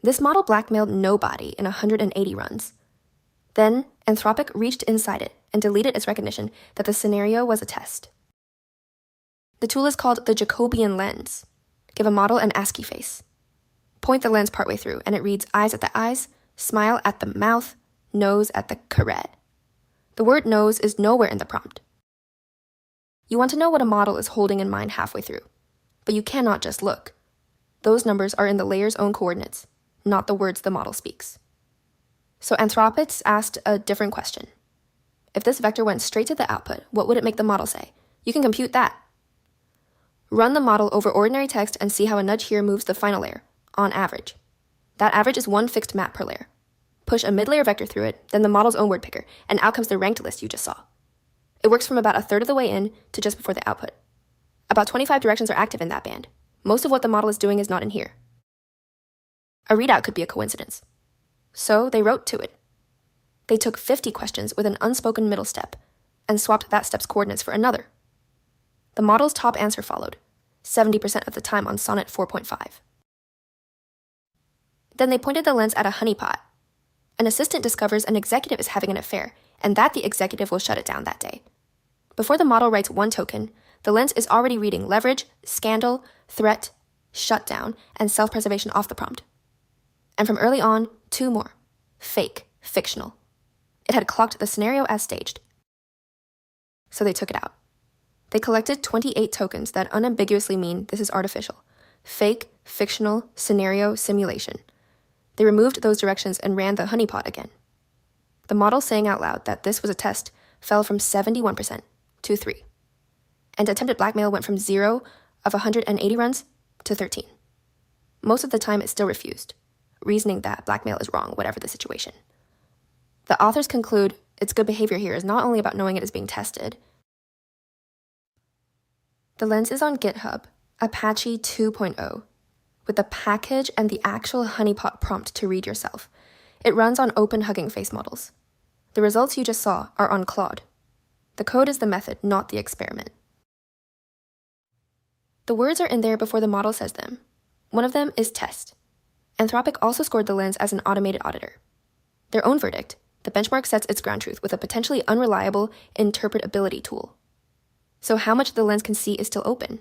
This model blackmailed nobody in 180 runs. Then, Anthropic reached inside it and deleted its recognition that the scenario was a test. The tool is called the Jacobian lens. Give a model an ASCII face. Point the lens partway through, and it reads eyes at the eyes, smile at the mouth, nose at the carette. The word nose is nowhere in the prompt. You want to know what a model is holding in mind halfway through, but you cannot just look. Those numbers are in the layer's own coordinates, not the words the model speaks. So Anthropic asked a different question. If this vector went straight to the output, what would it make the model say? You can compute that. Run the model over ordinary text and see how a nudge here moves the final layer, on average. That average is one fixed map per layer. Push a mid-layer vector through it, then the model's own word picker, and out comes the ranked list you just saw. It works from about a third of the way in to just before the output. About 25 directions are active in that band. Most of what the model is doing is not in here. A readout could be a coincidence. So they wrote to it. They took 50 questions with an unspoken middle step and swapped that step's coordinates for another. The model's top answer followed, 70% of the time on Sonnet 4.5. Then they pointed the lens at a honeypot. An assistant discovers an executive is having an affair, and that the executive will shut it down that day. Before the model writes one token, the lens is already reading leverage, scandal, threat, shutdown, and self-preservation off the prompt. And from early on, 2 more. Fake, fictional. It had clocked the scenario as staged. So they took it out. They collected 28 tokens that unambiguously mean this is artificial. Fake, fictional, scenario, simulation. They removed those directions and ran the honeypot again. The model saying out loud that this was a test fell from 71% to 3. And attempted blackmail went from 0 of 180 runs to 13. Most of the time it still refused, reasoning that blackmail is wrong, whatever the situation. The authors conclude its good behavior here is not only about knowing it is being tested. The lens is on GitHub, Apache 2.0, with the package and the actual honeypot prompt to read yourself. It runs on open Hugging Face models. The results you just saw are on Claude. The code is the method, not the experiment. The words are in there before the model says them. One of them is test. Anthropic also scored the lens as an automated auditor. Their own verdict, the benchmark sets its ground truth with a potentially unreliable interpretability tool. So how much the lens can see is still open.